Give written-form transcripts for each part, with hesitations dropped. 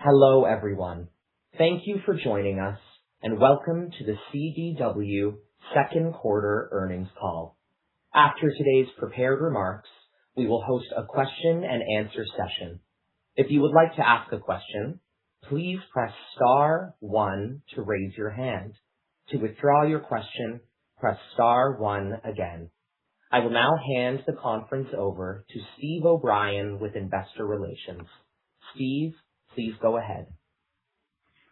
Hello, everyone. Thank you for joining us, and welcome to the CDW second quarter earnings call. After today's prepared remarks, we will host a question and answer session. If you would like to ask a question, please press star 1 to raise your hand. To withdraw your question, press star 1 again. I will now hand the conference over to Steve O'Brien with Investor Relations. Steve, please go ahead.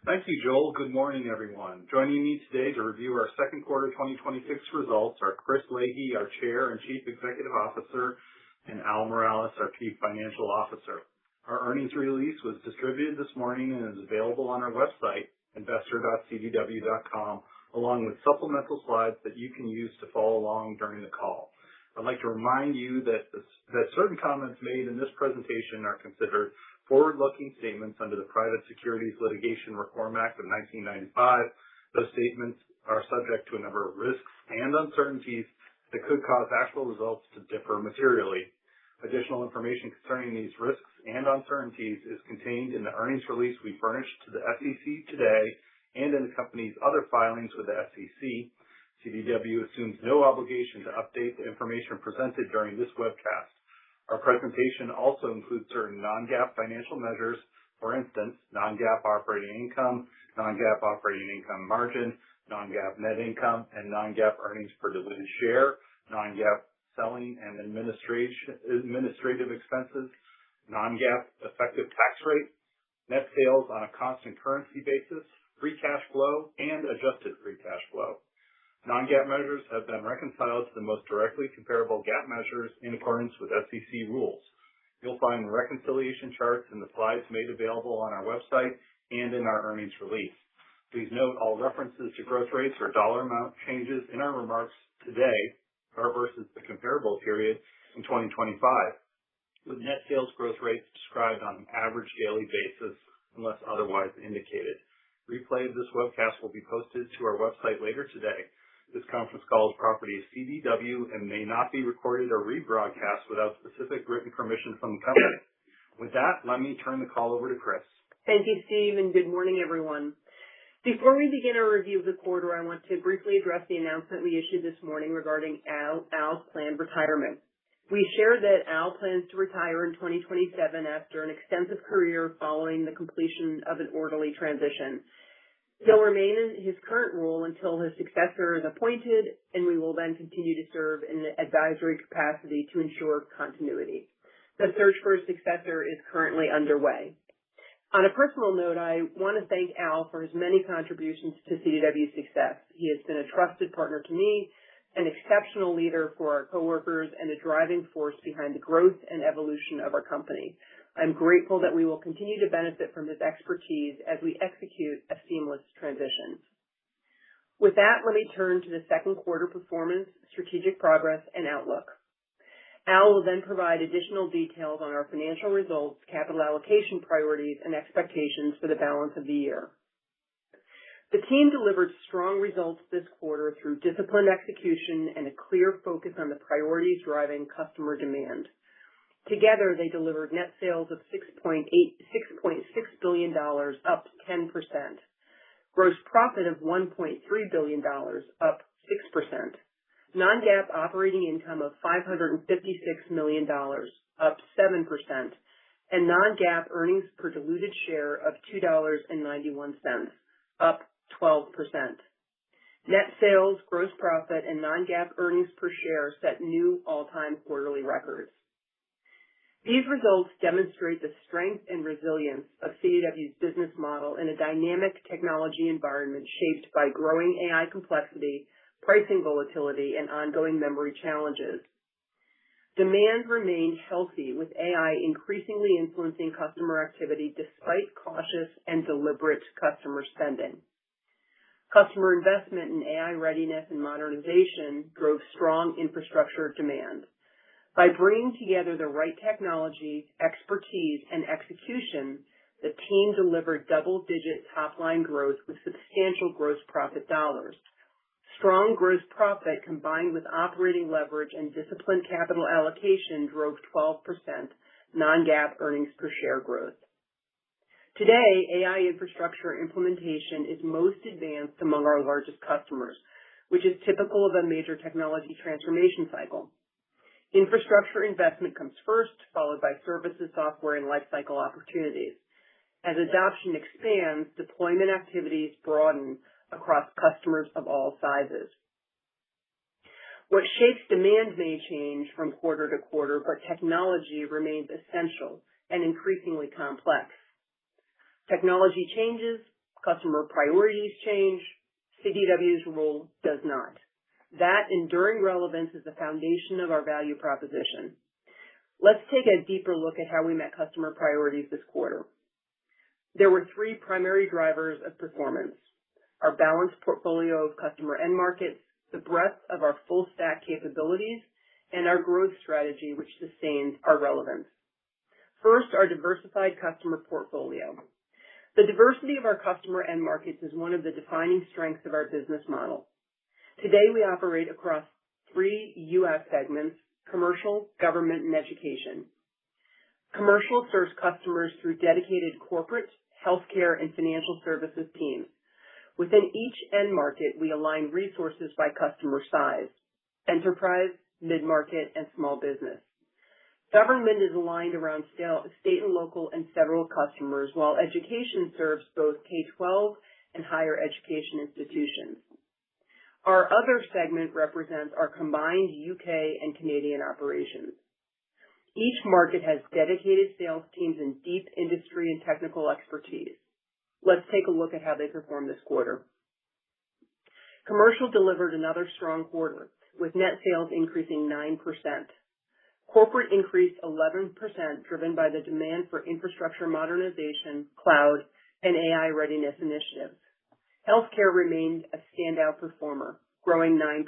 Thank you, Joel. Good morning, everyone. Joining me today to review our second quarter 2026 results are Chris Leahy, our Chair and Chief Executive Officer, and Al Morales, our Chief Financial Officer. Our earnings release was distributed this morning and is available on our website, investor.cdw.com, along with supplemental slides that you can use to follow along during the call. I'd like to remind you that certain comments made in this presentation are considered forward-looking statements under the Private Securities Litigation Reform Act of 1995. Those statements are subject to a number of risks and uncertainties that could cause actual results to differ materially. Additional information concerning these risks and uncertainties is contained in the earnings release we furnished to the SEC today and in the company's other filings with the SEC. CDW assumes no obligation to update the information presented during this webcast. Our presentation also includes certain non-GAAP financial measures, for instance, non-GAAP operating income, non-GAAP operating income margin, non-GAAP net income, and non-GAAP earnings per diluted share, non-GAAP selling and administrative expenses, non-GAAP effective tax rate, net sales on a constant currency basis, free cash flow, and adjusted free cash flow. Non-GAAP measures have been reconciled to the most directly comparable GAAP measures in accordance with SEC rules. You'll find reconciliation charts in the slides made available on our website and in our earnings release. Please note all references to growth rates or dollar amount changes in our remarks today are versus the comparable period in 2025, with net sales growth rates described on an average daily basis unless otherwise indicated. Replay of this webcast will be posted to our website later today. This conference call is property of CDW and may not be recorded or rebroadcast without specific written permission from the company. With that, let me turn the call over to Chris. Thank you, Steve, and good morning, everyone. Before we begin our review of the quarter, I want to briefly address the announcement we issued this morning regarding Al's planned retirement. We shared that Al plans to retire in 2027 after an extensive career following the completion of an orderly transition. He'll remain in his current role until his successor is appointed, and we will then continue to serve in an advisory capacity to ensure continuity. The search for a successor is currently underway. On a personal note, I want to thank Al for his many contributions to CDW's success. He has been a trusted partner to me, an exceptional leader for our coworkers, and a driving force behind the growth and evolution of our company. I'm grateful that we will continue to benefit from his expertise as we execute a seamless transition. With that, let me turn to the second quarter performance, strategic progress, and outlook. Al will then provide additional details on our financial results, capital allocation priorities, and expectations for the balance of the year. The team delivered strong results this quarter through disciplined execution and a clear focus on the priorities driving customer demand. Together, they delivered net sales of $6.6 billion, up 10%. Gross profit of $1.3 billion, up 6%. Non-GAAP operating income of $556 million, up 7%. And non-GAAP earnings per diluted share of $2.91, up 12%. Net sales, gross profit, and non-GAAP earnings per share set new all-time quarterly records. These results demonstrate the strength and resilience of CDW's business model in a dynamic technology environment shaped by growing AI complexity, pricing volatility, and ongoing memory challenges. Demand remained healthy, with AI increasingly influencing customer activity despite cautious and deliberate customer spending. Customer investment in AI readiness and modernization drove strong infrastructure demand. By bringing together the right technology, expertise, and execution, the team delivered double-digit top-line growth with substantial gross profit dollars. Strong gross profit combined with operating leverage and disciplined capital allocation drove 12% non-GAAP earnings per share growth. Today, AI infrastructure implementation is most advanced among our largest customers, which is typical of a major technology transformation cycle. Infrastructure investment comes first, followed by services, software, and lifecycle opportunities. As adoption expands, deployment activities broaden across customers of all sizes. What shapes demand may change from quarter to quarter, but technology remains essential and increasingly complex. Technology changes, customer priorities change, CDW's role does not. That enduring relevance is the foundation of our value proposition. Let's take a deeper look at how we met customer priorities this quarter. There were three primary drivers of performance: our balanced portfolio of customer end markets, the breadth of our full stack capabilities, and our growth strategy, which sustains our relevance. First, our diversified customer portfolio. The diversity of our customer end markets is one of the defining strengths of our business model. Today, we operate across three U.S. segments: commercial, government, and education. Commercial serves customers through dedicated corporate, healthcare, and financial services teams. Within each end market, we align resources by customer size: enterprise, mid-market, and small business. Government is aligned around state and local and federal customers, while education serves both K-12 and higher education institutions. Our other segment represents our combined UK and Canadian operations. Each market has dedicated sales teams and deep industry and technical expertise. Let's take a look at how they performed this quarter. Commercial delivered another strong quarter, with net sales increasing 9%. Corporate increased 11%, driven by the demand for infrastructure modernization, cloud, and AI readiness initiatives. Healthcare remained a standout performer, growing 9%,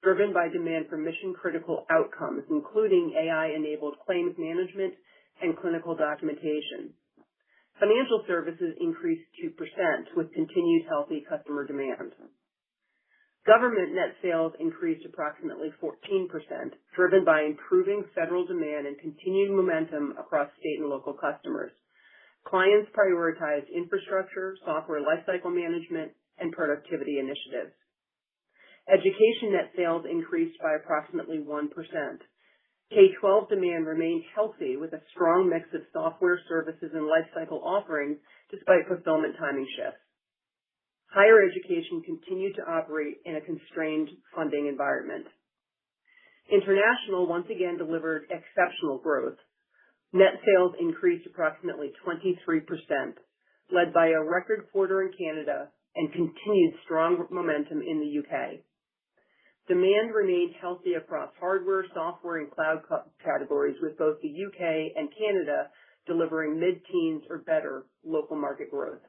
driven by demand for mission-critical outcomes, including AI-enabled claims management and clinical documentation. Financial services increased 2%, with continued healthy customer demand. Government net sales increased approximately 14%, driven by improving federal demand and continued momentum across state and local customers. Clients prioritized infrastructure, software lifecycle management, and productivity initiatives. Education net sales increased by approximately 1%. K-12 demand remained healthy, with a strong mix of software services and lifecycle offerings despite fulfillment timing shifts. Higher education continued to operate in a constrained funding environment. International once again delivered exceptional growth. Net sales increased approximately 23%, led by a record quarter in Canada and continued strong momentum in the UK. Demand remained healthy across hardware, software, and cloud categories, with both the UK and Canada delivering mid-teens or better local market growth.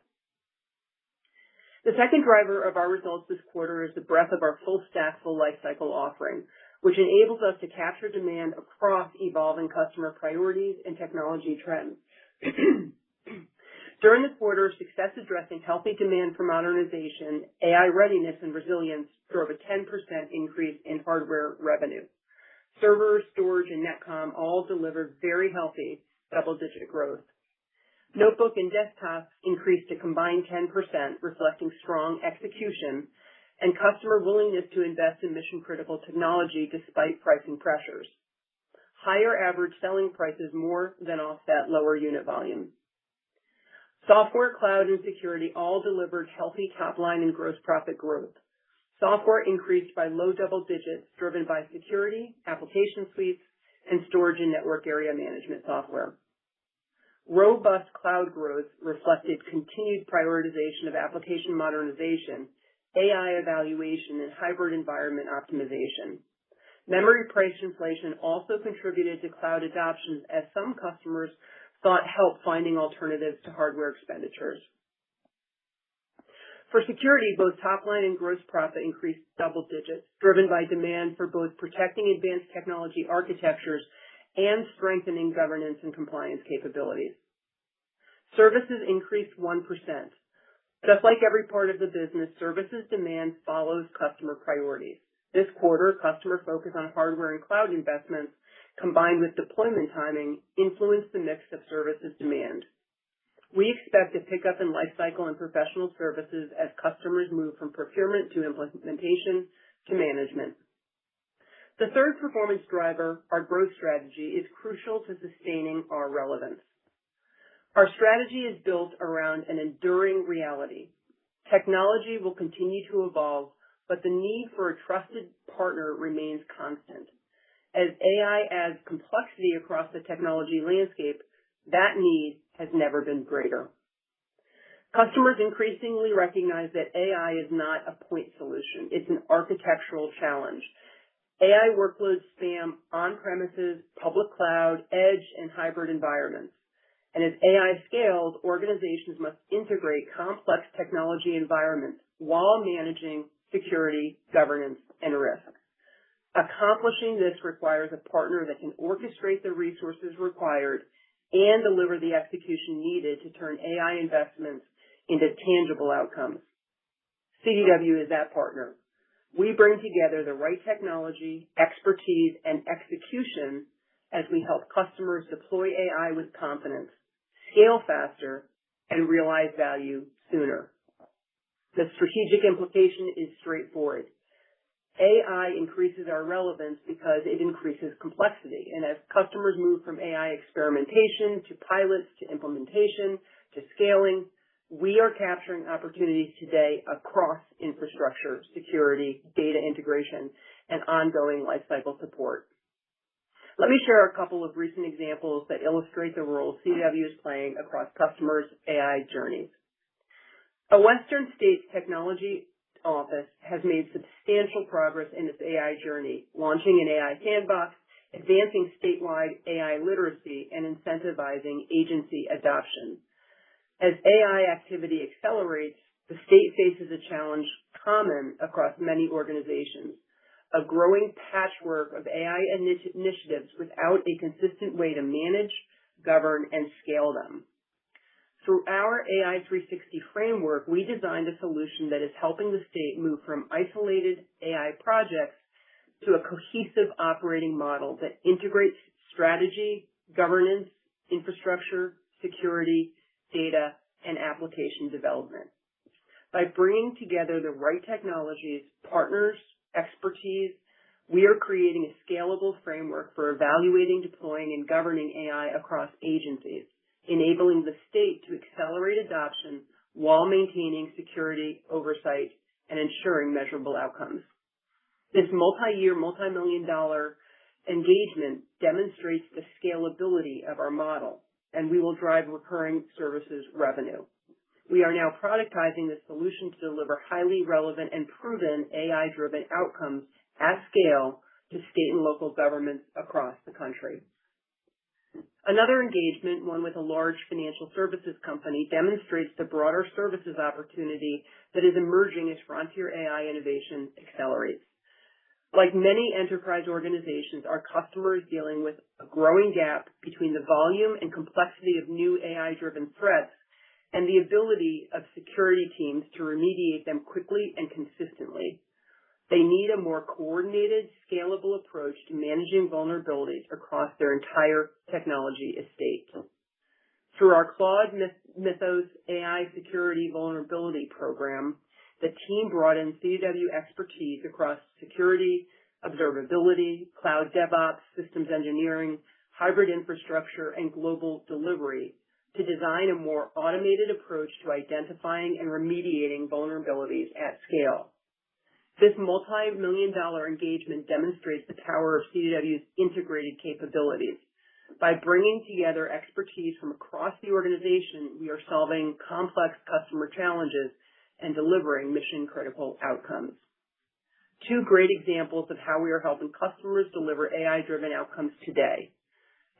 The second driver of our results this quarter is the breadth of our full stack, full lifecycle offering, which enables us to capture demand across evolving customer priorities and technology trends. During the quarter, success addressing healthy demand for modernization, AI readiness, and resilience drove a 10% increase in hardware revenue. Servers, storage, and Netcom all delivered very healthy double-digit growth. Notebook and desktop increased a combined 10%, reflecting strong execution and customer willingness to invest in mission-critical technology despite pricing pressures. Higher average selling prices more than offset lower unit volume. Software, cloud, and security all delivered healthy top-line and gross profit growth. Software increased by low double digits, driven by security, application suites, and storage and network area management software. Robust cloud growth reflected continued prioritization of application modernization, AI evaluation, and hybrid environment optimization. Memory price inflation also contributed to cloud adoption, as some customers sought help finding alternatives to hardware expenditures. For security, both top line and gross profit increased double digits, driven by demand for both protecting advanced technology architectures and strengthening governance and compliance capabilities. Services increased 1%. Just like every part of the business, services demand follows customer priorities. This quarter, customer focus on hardware and cloud investments, combined with deployment timing, influenced the mix of services demand. We expect a pickup in lifecycle and professional services as customers move from procurement to implementation to management. The third performance driver, our growth strategy, is crucial to sustaining our relevance. Our strategy is built around an enduring reality. Technology will continue to evolve, but the need for a trusted partner remains constant. As AI adds complexity across the technology landscape, that need has never been greater. Customers increasingly recognize that AI is not a point solution. It's an architectural challenge. AI workloads span on-premises, public cloud, edge, and hybrid environments. And as AI scales, organizations must integrate complex technology environments while managing security, governance, and risk. Accomplishing this requires a partner that can orchestrate the resources required and deliver the execution needed to turn AI investments into tangible outcomes. CDW is that partner. We bring together the right technology, expertise, and execution as we help customers deploy AI with confidence, scale faster, and realize value sooner. The strategic implication is straightforward. AI increases our relevance because it increases complexity. And as customers move from AI experimentation to pilots to implementation to scaling, we are capturing opportunities today across infrastructure, security, data integration, and ongoing lifecycle support. Let me share a couple of recent examples that illustrate the role CDW is playing across customers' AI journeys. A Western States technology office has made substantial progress in its AI journey, launching an AI sandbox, advancing statewide AI literacy, and incentivizing agency adoption. As AI activity accelerates, the state faces a challenge common across many organizations: a growing patchwork of AI initiatives without a consistent way to manage, govern, and scale them. Through our AI 360 framework, we designed a solution that is helping the state move from isolated AI projects to a cohesive operating model that integrates strategy, governance, infrastructure, security, data, and application development. By bringing together the right technologies, partners, expertise, we are creating a scalable framework for evaluating, deploying, and governing AI across agencies, enabling the state to accelerate adoption while maintaining security, oversight, and ensuring measurable outcomes. This multi-year, multi-million-dollar engagement demonstrates the scalability of our model, and we will drive recurring services revenue. We are now productizing this solution to deliver highly relevant and proven AI-driven outcomes at scale to state and local governments across the country. Another engagement, one with a large financial services company, demonstrates the broader services opportunity that is emerging as frontier AI innovation accelerates. Like many enterprise organizations, our customers are dealing with a growing gap between the volume and complexity of new AI-driven threats and the ability of security teams to remediate them quickly and consistently. They need a more coordinated, scalable approach to managing vulnerabilities across their entire technology estate. Through our Claude Mythos AI Security Vulnerability Program, the team brought in CDW expertise across security, observability, cloud DevOps, systems engineering, hybrid infrastructure, and global delivery to design a more automated approach to identifying and remediating vulnerabilities at scale. This multi-million-dollar engagement demonstrates the power of CDW's integrated capabilities. By bringing together expertise from across the organization, we are solving complex customer challenges and delivering mission-critical outcomes. Two great examples of how we are helping customers deliver AI-driven outcomes today.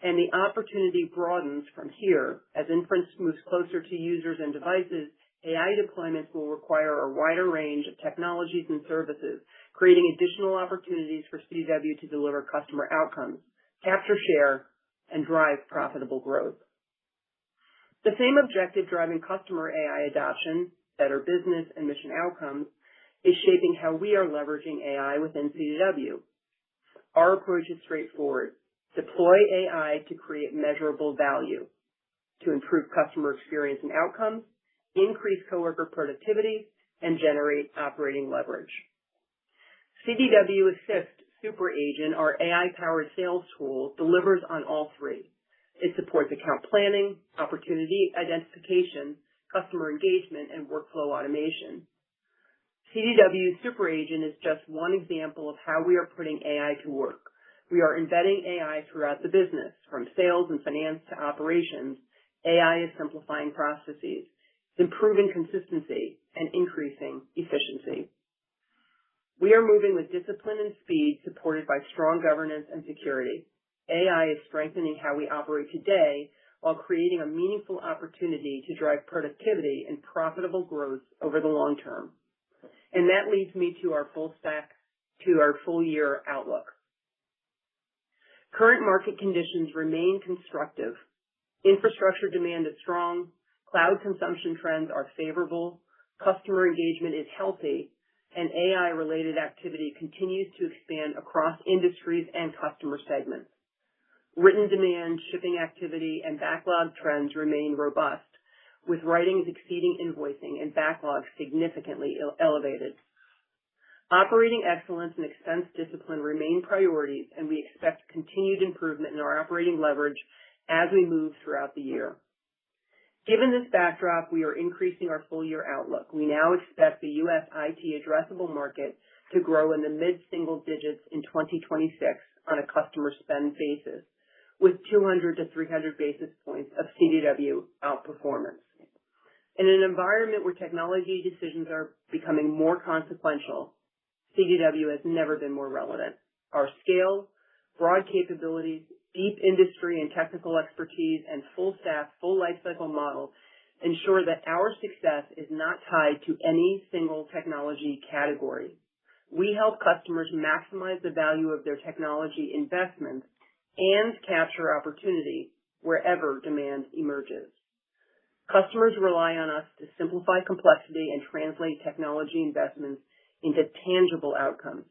And the opportunity broadens from here. As inference moves closer to users and devices, AI deployments will require a wider range of technologies and services, creating additional opportunities for CDW to deliver customer outcomes, capture share, and drive profitable growth. The same objective driving customer AI adoption, better business and mission outcomes, is shaping how we are leveraging AI within CDW. Our approach is straightforward. Deploy AI to create measurable value. to improve customer experience and outcomes, increase coworker productivity, and generate operating leverage. CDW Assist Super Agent, our AI-powered sales tool, delivers on all three. It supports account planning, opportunity identification, customer engagement, and workflow automation. CDW Super Agent is just one example of how we are putting AI to work. We are embedding AI throughout the business, from sales and finance to operations. AI is simplifying processes, improving consistency, and increasing efficiency. We are moving with discipline and speed, supported by strong governance and security. AI is strengthening how we operate today while creating a meaningful opportunity to drive productivity and profitable growth over the long term. And that leads me to our full year outlook. Current market conditions remain constructive. Infrastructure demand is strong. Cloud consumption trends are favorable. Customer engagement is healthy. And AI-related activity continues to expand across industries and customer segments. Written demand, shipping activity, and backlog trends remain robust, with writings exceeding invoicing and backlogs significantly elevated. Operating excellence and expense discipline remain priorities, and we expect continued improvement in our operating leverage as we move throughout the year. Given this backdrop, we are increasing our full-year outlook. We now expect the U.S. IT addressable market to grow in the mid-single digits in 2026 on a customer spend basis, with 200 to 300 basis points of CDW outperformance. In an environment where technology decisions are becoming more consequential, CDW has never been more relevant. Our scale, broad capabilities, deep industry and technical expertise, and full staff, full lifecycle model ensure that our success is not tied to any single technology category. We help customers maximize the value of their technology investments and capture opportunity wherever demand emerges. Customers rely on us to simplify complexity and translate technology investments into tangible outcomes.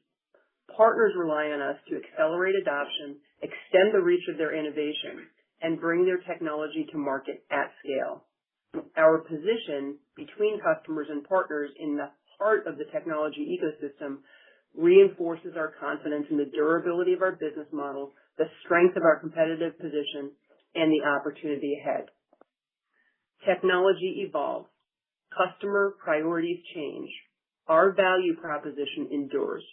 Partners rely on us to accelerate adoption, extend the reach of their innovation, and bring their technology to market at scale. Our position between customers and partners in the heart of the technology ecosystem reinforces our confidence in the durability of our business model, the strength of our competitive position, and the opportunity ahead. Technology evolves. Customer priorities change. Our value proposition endures.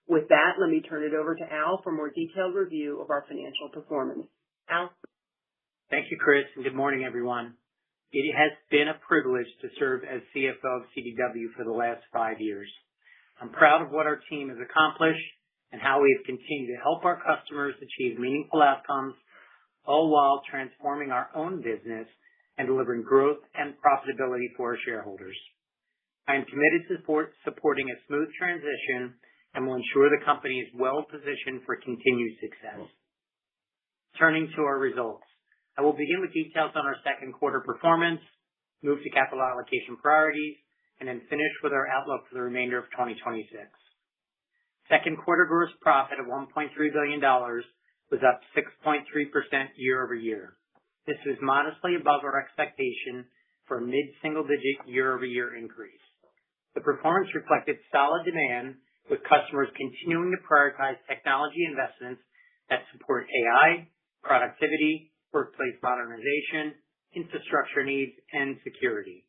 With that, let me turn it over to Al for a more detailed review of our financial performance. Al? Thank you, Chris, and good morning, everyone. It has been a privilege to serve as CFO of CDW for the last 5 years. I'm proud of what our team has accomplished and how we have continued to help our customers achieve meaningful outcomes, all while transforming our own business and delivering growth and profitability for our shareholders. I am committed to supporting a smooth transition and will ensure the company is well positioned for continued success. Turning to our results, I will begin with details on our second quarter performance, move to capital allocation priorities, and then finish with our outlook for the remainder of 2026. Second quarter gross profit of $1.3 billion was up 6.3% year over year. This was modestly above our expectation for a mid-single-digit year-over-year increase. The performance reflected solid demand, with customers continuing to prioritize technology investments that support AI, productivity, workplace modernization, infrastructure needs, and security.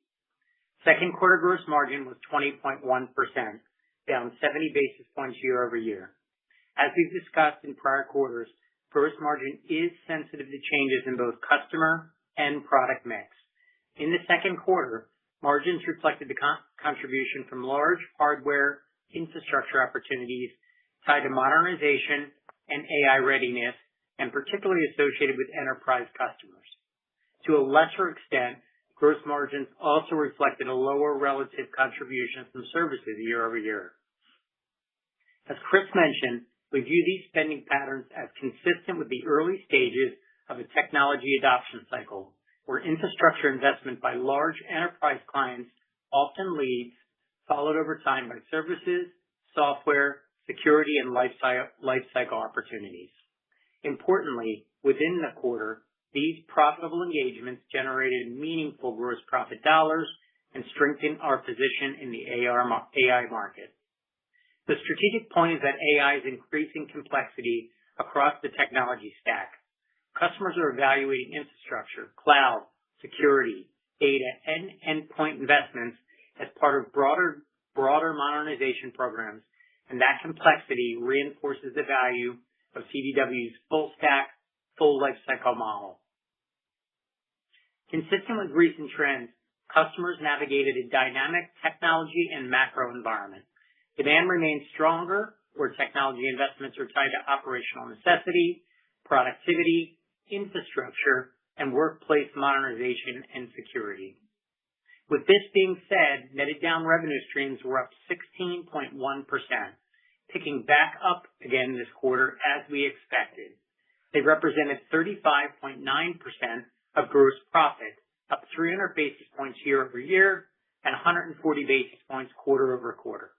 Second quarter gross margin was 20.1%, down 70 basis points year over year. As we've discussed in prior quarters, gross margin is sensitive to changes in both customer and product mix. In the second quarter, margins reflected the contribution from large hardware infrastructure opportunities tied to modernization and AI readiness, and particularly associated with enterprise customers. To a lesser extent, gross margins also reflected a lower relative contribution from services year over year. As Chris mentioned, we view these spending patterns as consistent with the early stages of a technology adoption cycle, where infrastructure investment by large enterprise clients often leads, followed over time by services, software, security, and life cycle opportunities. Importantly, within the quarter, These profitable engagements generated meaningful gross profit dollars and strengthened our position in the AI market. The strategic point is that AI is increasing complexity across the technology stack. Customers are evaluating infrastructure, cloud, security, data, and endpoint investments as part of broader modernization programs, and that complexity reinforces the value of CDW's full stack, full lifecycle model. Consistent with recent trends, customers navigated a dynamic technology and macro environment. Demand remains stronger where technology investments are tied to operational necessity, productivity, infrastructure, and workplace modernization and security. With this being said, netted down revenue streams were up 16.1%, picking back up again this quarter as we expected. They represented 35.9% of gross profit, up 300 basis points year over year and 140 basis points quarter over quarter.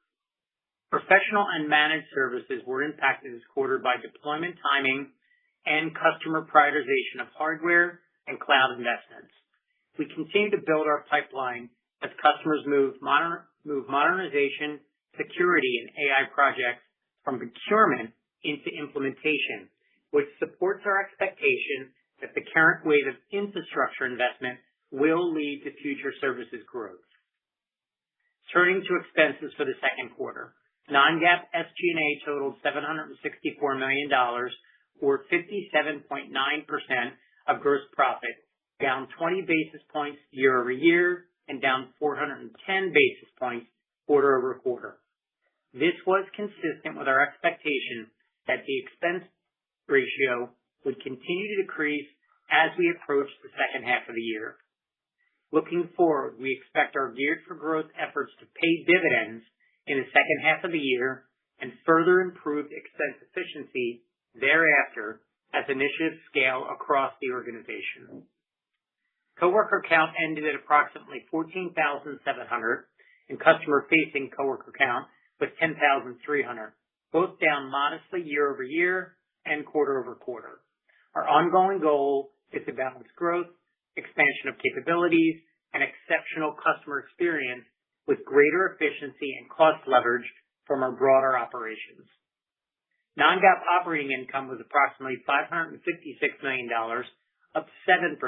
Professional and managed services were impacted this quarter by deployment timing and customer prioritization of hardware and cloud investments. We continue to build our pipeline as customers move modernization, security, and AI projects from procurement into implementation, which supports our expectation that the current wave of infrastructure investment will lead to future services growth. Turning to expenses for the second quarter, non-GAAP SG&A totaled $764 million, or 57.9% of gross profit, down 20 basis points year over year and down 410 basis points quarter over quarter. This was consistent with our expectation that the expense ratio would continue to decrease as we approach the second half of the year. Looking forward, we expect our Geared for Growth efforts to pay dividends in the second half of the year and further improve expense efficiency thereafter as initiatives scale across the organization. Coworker count ended at approximately 14,700, and customer-facing coworker count was 10,300, both down modestly year over year and quarter over quarter. Our ongoing goal is to balance growth, expansion of capabilities, and exceptional customer experience with greater efficiency and cost leverage from our broader operations. Non-GAAP operating income was approximately $556 million, up 7%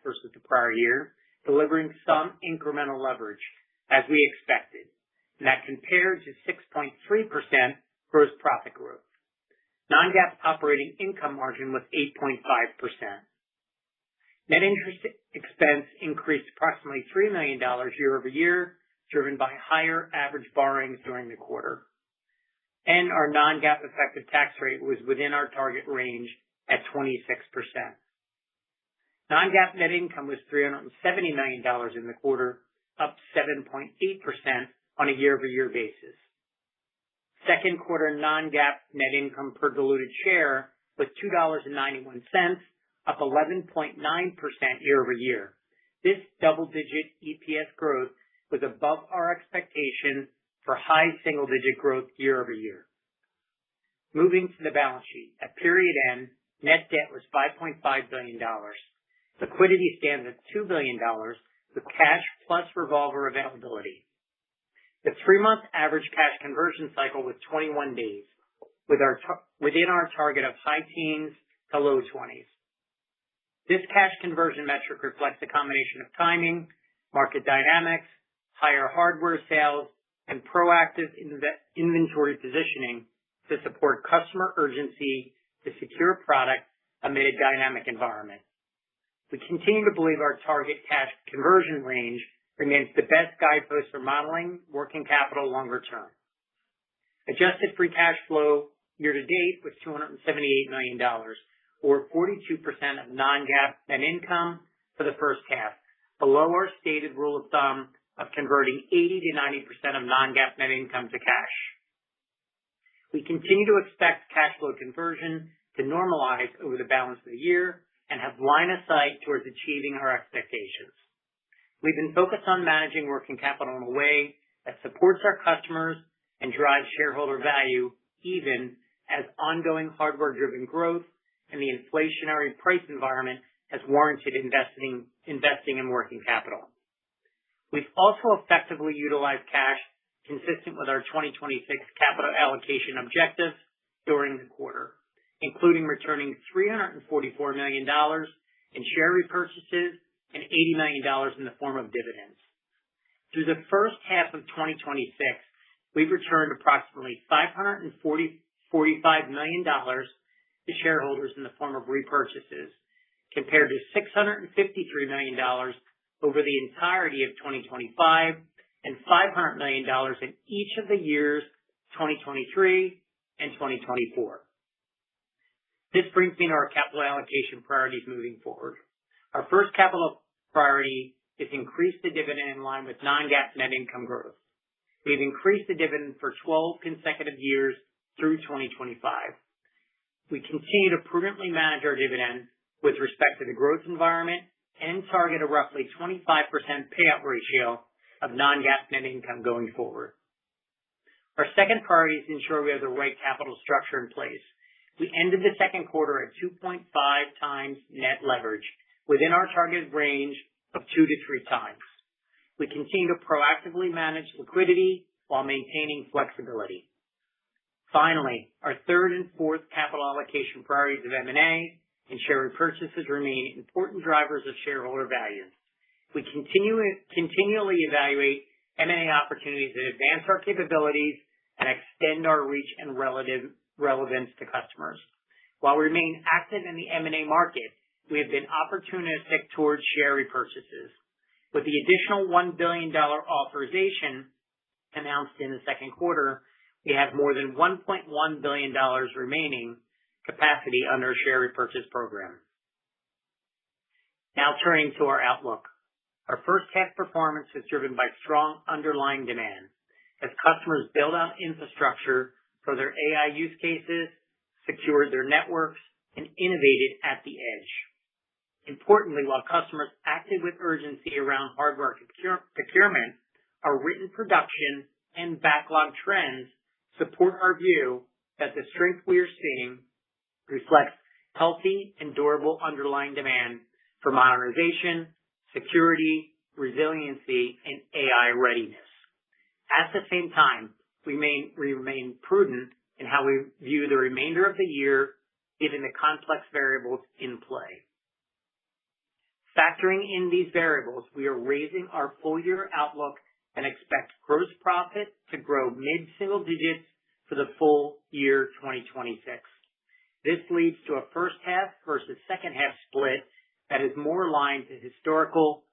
versus the prior year, delivering some incremental leverage as we expected, and that compared to 6.3% gross profit growth. Non-GAAP operating income margin was 8.5%. Net interest expense increased approximately $3 million year over year, driven by higher average borrowings during the quarter. And our non-GAAP effective tax rate was within our target range at 26%. Non-GAAP net income was $370 million in the quarter, up 7.8% on a year-over-year basis. Second quarter non-GAAP net income per diluted share was $2.91, up 11.9% year over year. This double-digit EPS growth was above our expectation for high single-digit growth year over year. Moving to the balance sheet, at period end, net debt was $5.5 billion. Liquidity stands at $2 billion, with cash plus revolver availability. The 3-month average cash conversion cycle was 21 days, within our target of high teens to low 20s. This cash conversion metric reflects a combination of timing, market dynamics, higher hardware sales, and proactive inventory positioning to support customer urgency to secure product amid a dynamic environment. We continue to believe our target cash conversion range remains the best guidepost for modeling working capital longer term. Adjusted free cash flow year to date was $278 million, or 42% of non-GAAP net income for the first half, below our stated rule of thumb of converting 80 to 90% of non-GAAP net income to cash. We continue to expect cash flow conversion to normalize over the balance of the year and have line of sight towards achieving our expectations. We've been focused on managing working capital in a way that supports our customers and drives shareholder value, even as ongoing hardware-driven growth and the inflationary price environment has warranted investing in working capital. We've also effectively utilized cash consistent with our 2026 capital allocation objectives during the quarter, including returning $344 million in share repurchases and $80 million in the form of dividends. Through the first half of 2026, we've returned approximately $545 million to shareholders in the form of repurchases, compared to $653 million over the entirety of 2025 and $500 million in each of the years 2023 and 2024. This brings me to our capital allocation priorities moving forward. Our first capital priority is increase the dividend in line with non-GAAP net income growth. We've increased the dividend for 12 consecutive years through 2025. We continue to prudently manage our dividend with respect to the growth environment and target a roughly 25% payout ratio of non-GAAP net income going forward. Our second priority is to ensure we have the right capital structure in place. We ended the second quarter at 2.5 times net leverage, within our targeted range of 2 to 3 times. We continue to proactively manage liquidity while maintaining flexibility. Finally, our third and fourth capital allocation priorities of M&A and share repurchases remain important drivers of shareholder value. We continually evaluate M&A opportunities that advance our capabilities and extend our reach and relevance to customers. While we remain active in the M&A market, we have been opportunistic towards share repurchases. With the additional $1 billion authorization announced in the second quarter, we have more than $1.1 billion remaining capacity under a share repurchase program. Now turning to our outlook. Our first half performance was driven by strong underlying demand as customers build out infrastructure for their AI use cases, secured their networks, and innovated at the edge. Importantly, while customers acted with urgency around hardware procurement, our written production and backlog trends support our view that the strength we are seeing reflects healthy and durable underlying demand for modernization, security, resiliency, and AI readiness. At the same time, we remain prudent in how we view the remainder of the year, given the complex variables in play. Factoring in these variables, we are raising our full-year outlook and expect gross profit to grow mid-single digits for the full year 2026. This leads to a first half versus second half split that is more aligned to historical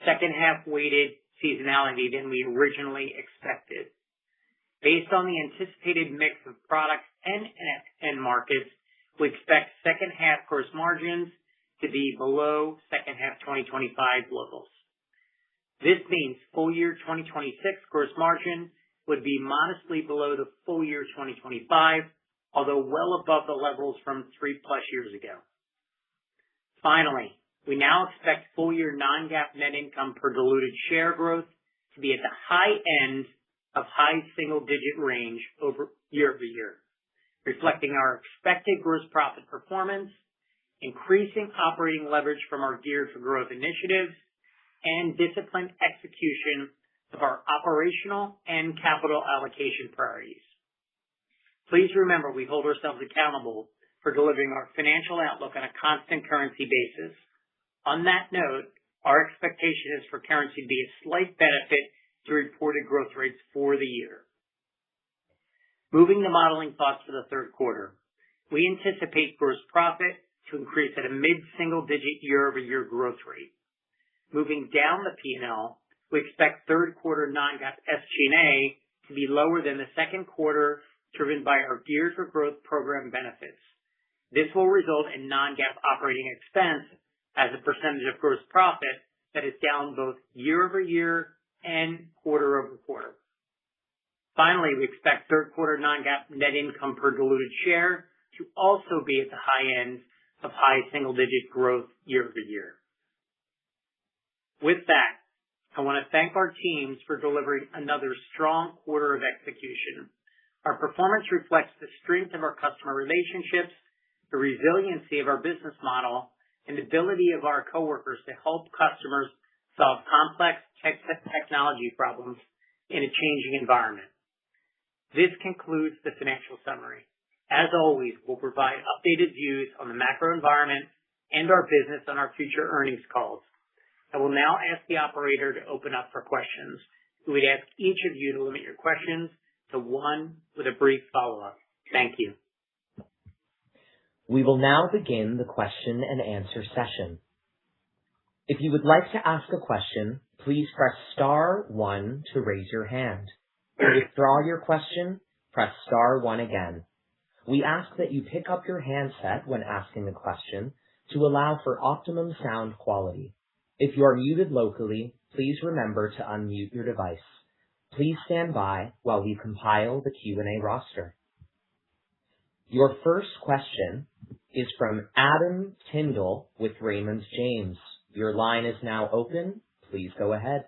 second half weighted seasonality than we originally expected. Based on the anticipated mix of products and end markets, we expect second half gross margins to be below second half 2025 levels. This means full year 2026 gross margin would be modestly below the full year 2025, although well above the levels from 3+ years ago. Finally, we now expect full year non-GAAP net income per diluted share growth to be at the high end of high single-digit range year-over-year, reflecting our expected gross profit performance, increasing operating leverage from our Geared for Growth initiatives, and disciplined execution of our operational and capital allocation priorities. Please remember, we hold ourselves accountable for delivering our financial outlook on a constant currency basis. On that note, our expectation is for currency to be a slight benefit to reported growth rates for the year. Moving to modeling thoughts for the third quarter. We anticipate gross profit to increase at a mid-single digit year-over-year growth rate. Moving down the P&L, we expect third quarter non-GAAP SG&A to be lower than the second quarter, driven by our Geared for Growth program benefits. This will result in non-GAAP operating expense as a percentage of gross profit that is down both year-over-year and quarter-over-quarter. Finally, we expect third quarter non-GAAP net income per diluted share to also be at the high end of high single-digit growth year-over-year. With that, I want to thank our teams for delivering another strong quarter of execution. Our performance reflects the strength of our customer relationships, the resiliency of our business model, and the ability of our coworkers to help customers solve complex technology problems in a changing environment. This concludes the financial summary. As always, we'll provide updated views on the macro environment and our business on our future earnings calls. I will now ask the operator to open up for questions. We would ask each of you to limit your questions to one with a brief follow-up. Thank you. We will now begin the question and answer session. If you would like to ask a question, please press star 1 to raise your hand. To withdraw your question, press star 1 again. We ask that you pick up your handset when asking the question to allow for optimum sound quality. If you are muted locally, please remember to unmute your device. Please stand by while we compile the Q&A roster. Your first question is from Adam Tindall with Raymond James. Your line is now open. Please go ahead.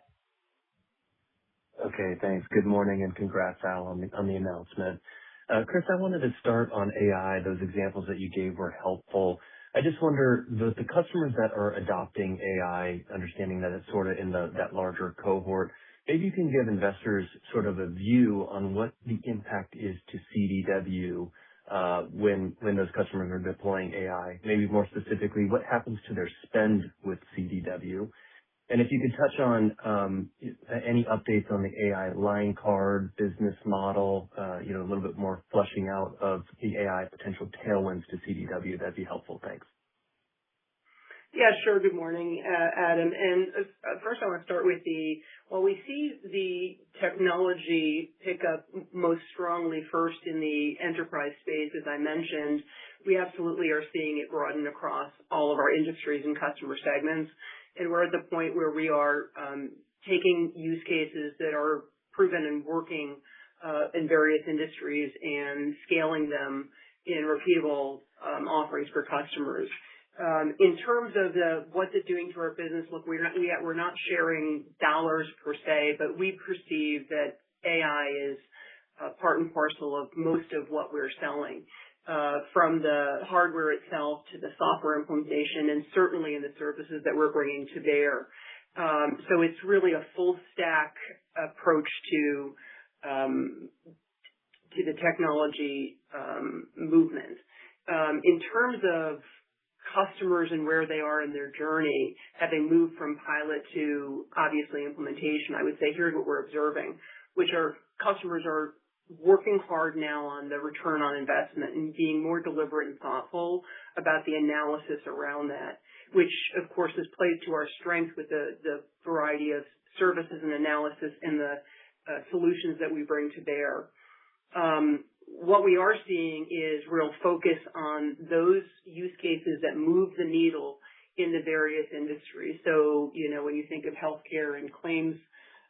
Okay, thanks. Good morning and congrats, Al, on the announcement. Chris, I wanted to start on AI. Those examples that you gave were helpful. I just wonder, the customers that are adopting AI, understanding that it's sort of in that larger cohort, maybe you can give investors sort of a view on what the impact is to CDW when those customers are deploying AI. Maybe more specifically, what happens to their spend with CDW? And if you could touch on any updates on the AI line card business model, a little bit more fleshing out of the AI potential tailwinds to CDW, that'd be helpful. Thanks. Yeah, sure. Good morning, Adam. And first I want to start with while we see the technology pick up most strongly first in the enterprise space, as I mentioned, we absolutely are seeing it broaden across all of our industries and customer segments. And we're at the point where we are taking use cases that are proven and working in various industries and scaling them in repeatable offerings for customers. In terms of what it's doing to our business, look, we're not sharing dollars per se, but we perceive that AI is part and parcel of most of what we're selling. From the hardware itself to the software implementation, and certainly in the services that we're bringing to bear. So it's really a full stack approach to the technology movement. In terms of customers and where they are in their journey, having moved from pilot to obviously implementation, I would say here's what we're observing, which are customers are working hard now on the return on investment and being more deliberate and thoughtful about the analysis around that, which of course is played to our strength with the variety of services and analysis and the solutions that we bring to bear. What we are seeing is real focus on those use cases that move the needle in the various industries. So, when you think of healthcare and claims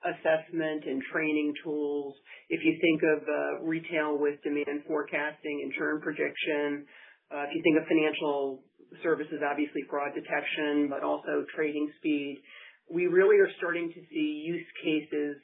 assessment and training tools, if you think of retail with demand forecasting and churn prediction, if you think of financial services, obviously fraud detection, but also trading speed, we really are starting to see use cases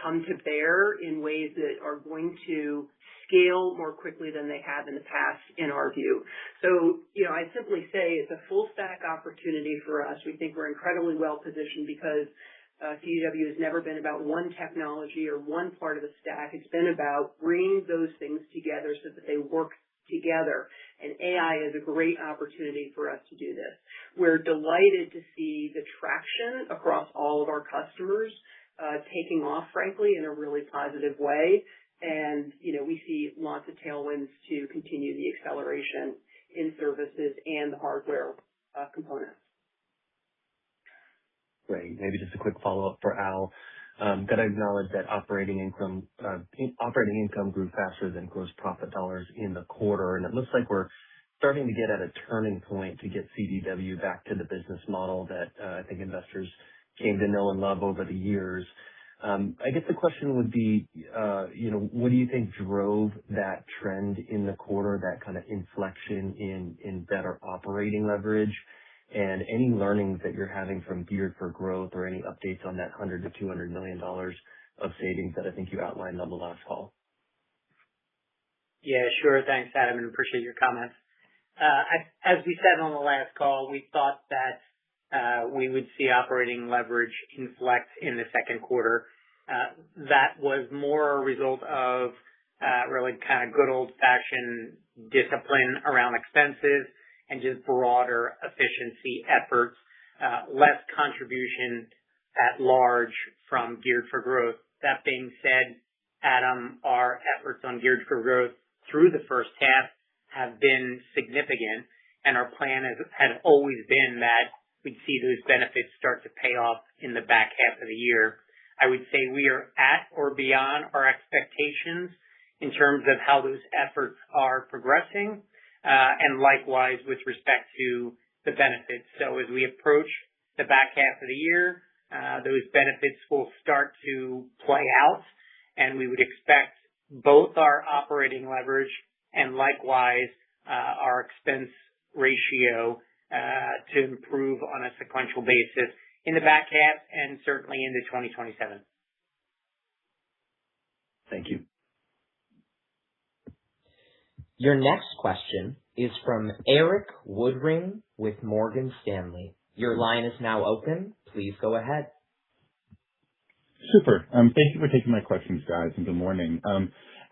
come to bear in ways that are going to scale more quickly than they have in the past, in our view. So, I simply say it's a full stack opportunity for us. We think we're incredibly well positioned because CDW has never been about one technology or one part of the stack. It's been about bringing those things together so that they work together. And AI is a great opportunity for us to do this. We're delighted to see the traction across all of our customers taking off, frankly, in a really positive way. And, we see lots of tailwinds to continue the acceleration in services and the hardware components. Great. Maybe just a quick follow-up for Al. Got to acknowledge that operating income grew faster than gross profit dollars in the quarter, and it looks like we're starting to get at a turning point to get CDW back to the business model that I think investors came to know and love over the years. I guess the question would be, what do you think drove that trend in the quarter, that kind of inflection in better operating leverage? And any learnings that you're having from Geared for Growth or any updates on that $100 to $200 million of savings that I think you outlined on the last call? Yeah, sure. Thanks, Adam, and appreciate your comments. As we said on the last call, we thought that we would see operating leverage inflect in the second quarter. That was more a result of really kind of good old-fashioned discipline around expenses and just broader efficiency efforts, less contribution at large from Geared for Growth. That being said, Adam, our efforts on Geared for Growth through the first half have been significant, and our plan had always been that we'd see those benefits start to pay off in the back half of the year. I would say we are at or beyond our expectations in terms of how those efforts are progressing, and likewise with respect to the benefits. So as we approach the back half of the year, those benefits will start to play out, and we would expect both our operating leverage and likewise our expense ratio to improve on a sequential basis in the back half and certainly into 2027. Thank you. Your next question is from Eric Woodring with Morgan Stanley. Your line is now open. Please go ahead. Super. Thank you for taking my questions, guys, and good morning.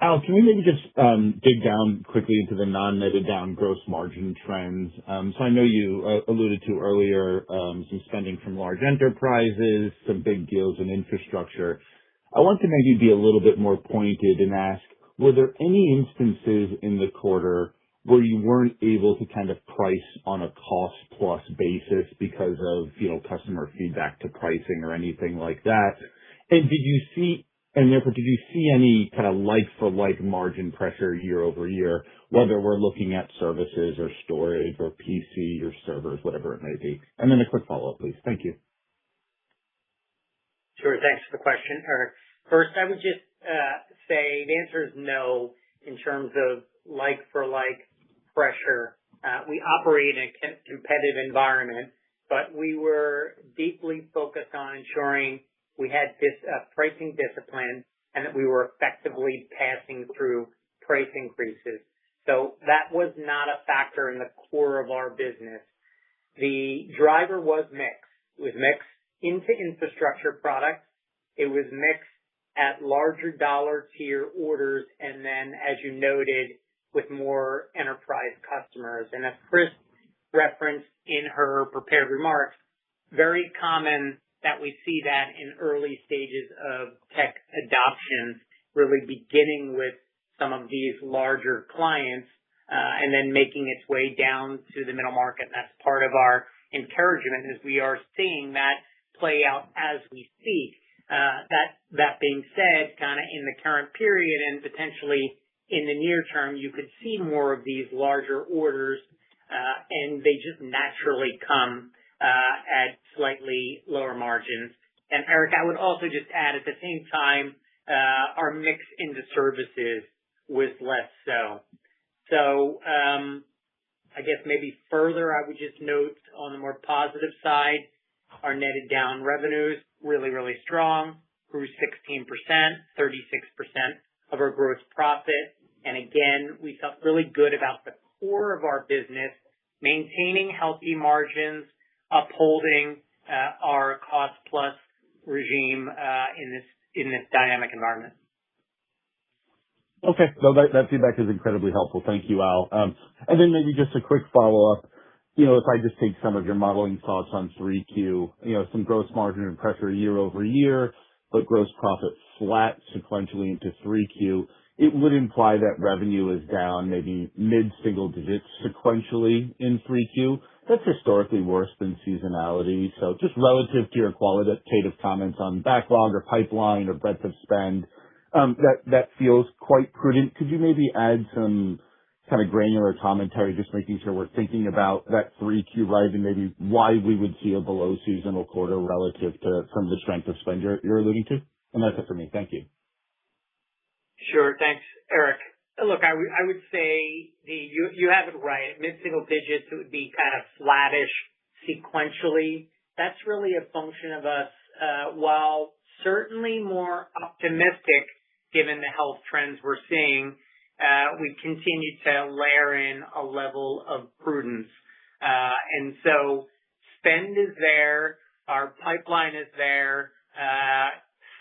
Al, can we maybe just dig down quickly into the non-netted down gross margin trends? So I know you alluded to earlier some spending from large enterprises, some big deals in infrastructure. I want to maybe be a little bit more pointed and ask, were there any instances in the quarter where you weren't able to kind of price on a cost plus basis because of, customer feedback to pricing or anything like that? And therefore, did you see any kind of like-for-like margin pressure year over year, whether we're looking at services or storage or PC or servers, whatever it may be? And then a quick follow-up, please. Thank you. Sure. Thanks for the question, Eric. First, I would just say the answer is no in terms of like-for-like pressure. We operate in a competitive environment, but we were deeply focused on ensuring we had this pricing discipline and that we were effectively passing through price increases. So that was not a factor in the core of our business. The driver was mix. It was mix into infrastructure products. It was mix at larger dollar tier orders, and then, as you noted, with more enterprise customers. And as Chris referenced in her prepared remarks, very common that we see that in early stages of tech adoption, really beginning with some of these larger clients, and then making its way down to the middle market. And that's part of our encouragement as we are seeing that play out as we speak. That being said, kind of in the current period and potentially in the near term, you could see more of these larger orders, and they just naturally come at slightly lower margins. And Eric, I would also just add at the same time, our mix into services was less so. So, I guess maybe further, I would just note on the more positive side, our netted down revenues really, really strong, grew 16%, 36% of our gross profit. And again, we felt really good about the core of our business, maintaining healthy margins, upholding our cost plus regime in this dynamic environment. Okay. No, that feedback is incredibly helpful. Thank you, Al. And then maybe just a quick follow-up. If I just take some of your modeling thoughts on 3Q, some gross margin and pressure year over year, but gross profit flat sequentially into 3Q, it would imply that revenue is down maybe mid-single digits sequentially in 3Q. That's historically worse than seasonality. So just relative to your qualitative comments on backlog or pipeline or breadth of spend, that feels quite prudent. Could you maybe add some kind of granular commentary, just making sure we're thinking about that 3Q right and maybe why we would see a below seasonal quarter relative to some of the strength of spend you're alluding to? And that's it for me. Thank you. Sure. Thanks, Eric. Look, I would say you have it right. Mid-single digits, it would be kind of flattish sequentially. That's really a function of us, while certainly more optimistic given the health trends we're seeing, we continue to layer in a level of prudence. And so spend is there, our pipeline is there.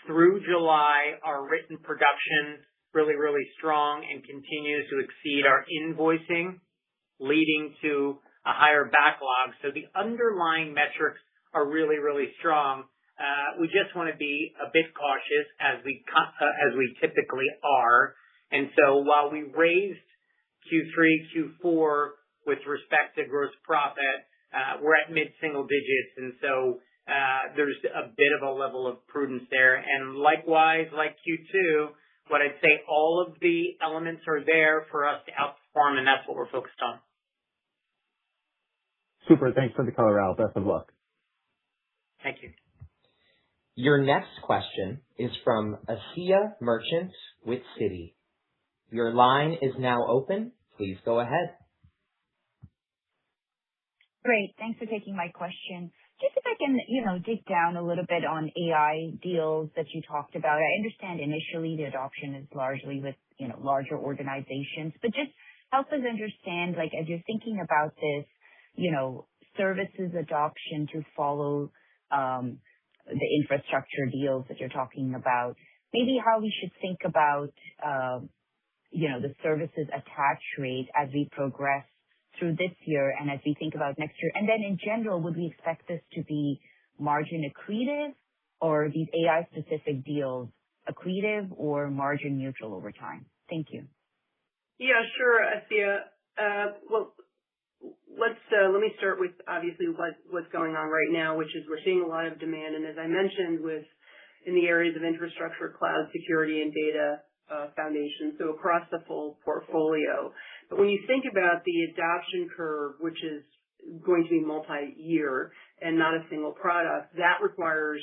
Through July, our written production really, really strong and continues to exceed our invoicing, leading to a higher backlog. So the underlying metrics are really, really strong. We just want to be a bit cautious as we typically are. And so while we raised Q3, Q4 with respect to gross profit, we're at mid-single digits. And so there's a bit of a level of prudence there. And likewise, like Q2, what I'd say, all of the elements are there for us to outperform, and that's what we're focused on. Super. Thanks for the color, Al. Best of luck. Thank you. Your next question is from Asiya Merchant with Citi. Your line is now open. Please go ahead. Great. Thanks for taking my question. Just if I can, dig down a little bit on AI deals that you talked about. I understand initially the adoption is largely with, larger organizations, but just help us understand, like, as you're thinking about this, services adoption to follow the infrastructure deals that you're talking about, maybe how we should think about, the services attach rate as we progress through this year and as we think about next year. And then in general, would we expect this to be margin accretive or these AI specific deals accretive or margin neutral over time? Thank you. Yeah, sure, Asiya. Well, let me start with obviously what's going on right now, which is we're seeing a lot of demand. And as I mentioned, in the areas of infrastructure, cloud security, and data foundation, so across the full portfolio. But when you think about the adoption curve, which is going to be multi-year and not a single product, that requires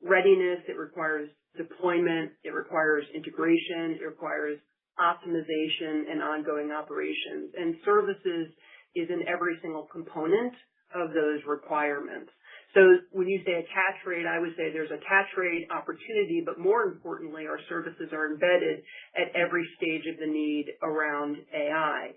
readiness, it requires deployment, it requires integration, it requires optimization and ongoing operations. And services is in every single component of those requirements. So when you say attach rate, I would say there's attach rate opportunity, but more importantly, our services are embedded at every stage of the need around AI.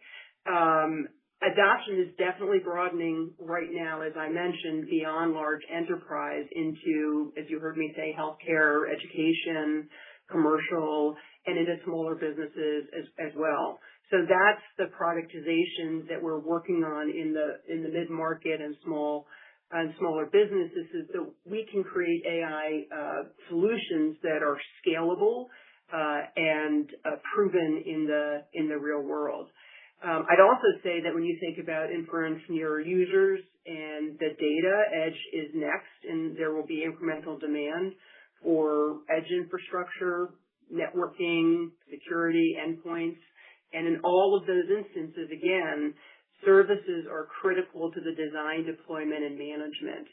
Adoption is definitely broadening right now, as I mentioned, beyond large enterprise into, as you heard me say, healthcare, education, commercial, and into smaller businesses as well. So that's the productization that we're working on in the mid-market and smaller businesses, is that we can create AI solutions that are scalable and proven in the real world. I'd also say that when you think about inference near users and the data, edge is next, and there will be incremental demand for edge infrastructure, networking, security, endpoints. And in all of those instances, again, services are critical to the design, deployment, and management.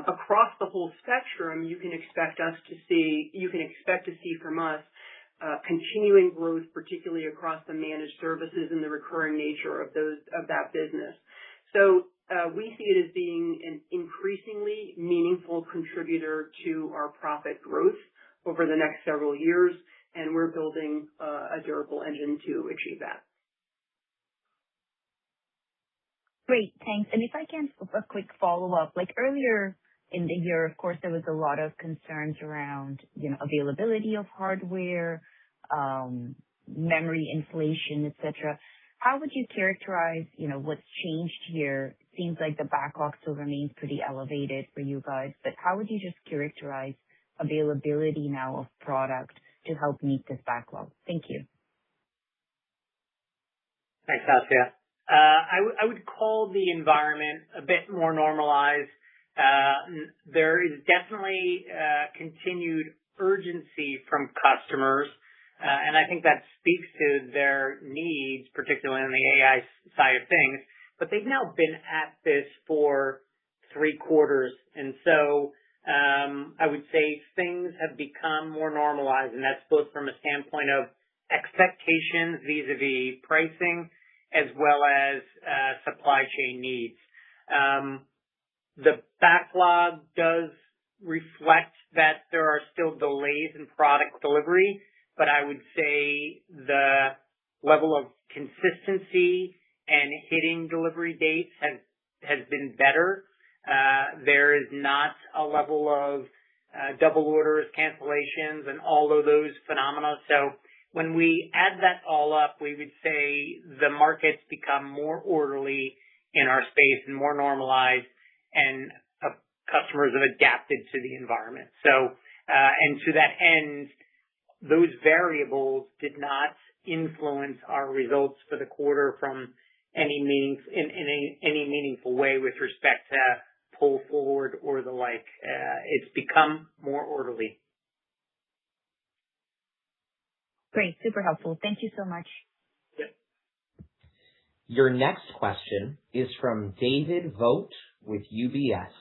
Across the whole spectrum, you can expect to see from us continuing growth, particularly across the managed services and the recurring nature of that business. So we see it as being an increasingly meaningful contributor to our profit growth over the next several years, and we're building a durable engine to achieve that. Great, thanks. And if I can, a quick follow-up, like earlier in the year, of course, there was a lot of concerns around, availability of hardware, memory inflation, et cetera. How would you characterize, what's changed here? Seems like the backlog still remains pretty elevated for you guys, but how would you just characterize availability now of product to help meet this backlog? Thank you. Thanks, Asiya. I would call the environment a bit more normalized. There is definitely continued urgency from customers, and I think that speaks to their needs, particularly on the AI side of things. But they've now been at this for 3 quarters, and so I would say things have become more normalized, and that's both from a standpoint of expectations vis-a-vis pricing as well as supply chain needs. The backlog does reflect that there are still delays in product delivery, but I would say the level of consistency and hitting delivery dates has been better. There is not a level of double orders, cancellations, and all of those phenomena. So when we add that all up, we would say the markets become more orderly in our space and more normalized, and customers have adapted to the environment. So, and to that end, those variables did not influence our results for the quarter from any meaningful way with respect to pull forward or the like. It's become more orderly. Great. Super helpful. Thank you so much. Yep. Your next question is from David Vogt with UBS.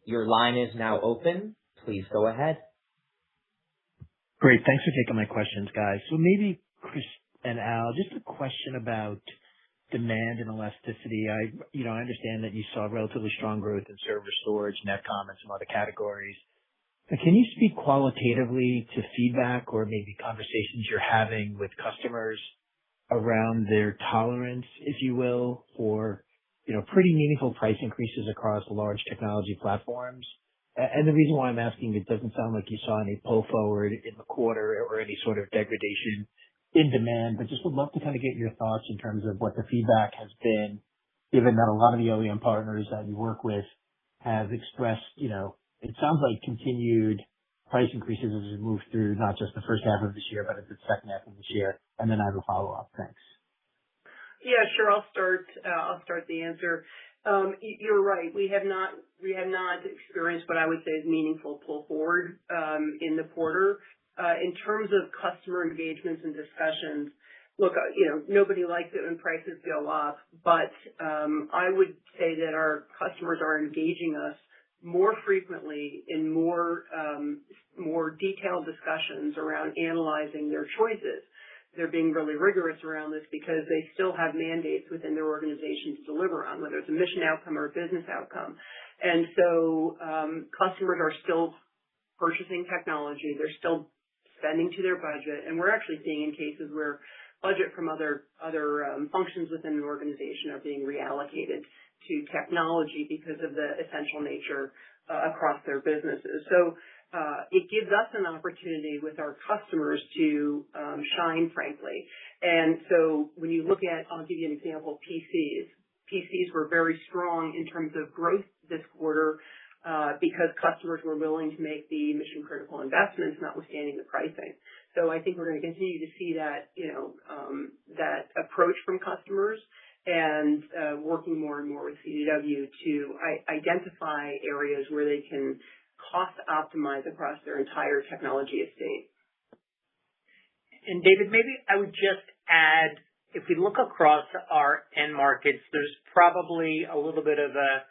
Your line is now open. Please go ahead. Great. Thanks for taking my questions, guys. So maybe Chris and Al, just a question about demand and elasticity. I understand that you saw relatively strong growth in server storage, netcom, and some other categories. But can you speak qualitatively to feedback or maybe conversations you're having with customers around their tolerance, if you will, for pretty meaningful price increases across large technology platforms? And the reason why I'm asking, it doesn't sound like you saw any pull forward in the quarter or any sort of degradation in demand, but just would love to kind of get your thoughts in terms of what the feedback has been, given that a lot of the OEM partners that you work with have expressed, it sounds like continued price increases as we move through not just the first half of this year, but at the second half of this year. And then I have a follow-up. Thanks. Yeah, sure. I'll start the answer. You're right. We have not experienced what I would say is meaningful pull forward in the quarter. In terms of customer engagements and discussions, look, nobody likes it when prices go up, but I would say that our customers are engaging us more frequently in more detailed discussions around analyzing their choices. They're being really rigorous around this because they still have mandates within their organization to deliver on, whether it's a mission outcome or a business outcome. And so customers are still purchasing technology. They're still spending to their budget. And we're actually seeing in cases where budget from other functions within an organization are being reallocated to technology because of the essential nature across their businesses. So it gives us an opportunity with our customers to shine, frankly. And so when you look at, I'll give you an example, PCs. PCs were very strong in terms of growth this quarter because customers were willing to make the mission-critical investments, notwithstanding the pricing. So I think we're going to continue to see that, that approach from customers and working more and more with CDW to identify areas where they can cost optimize across their entire technology estate. And David, maybe I would just add, if we look across our end markets, there's probably a little bit of a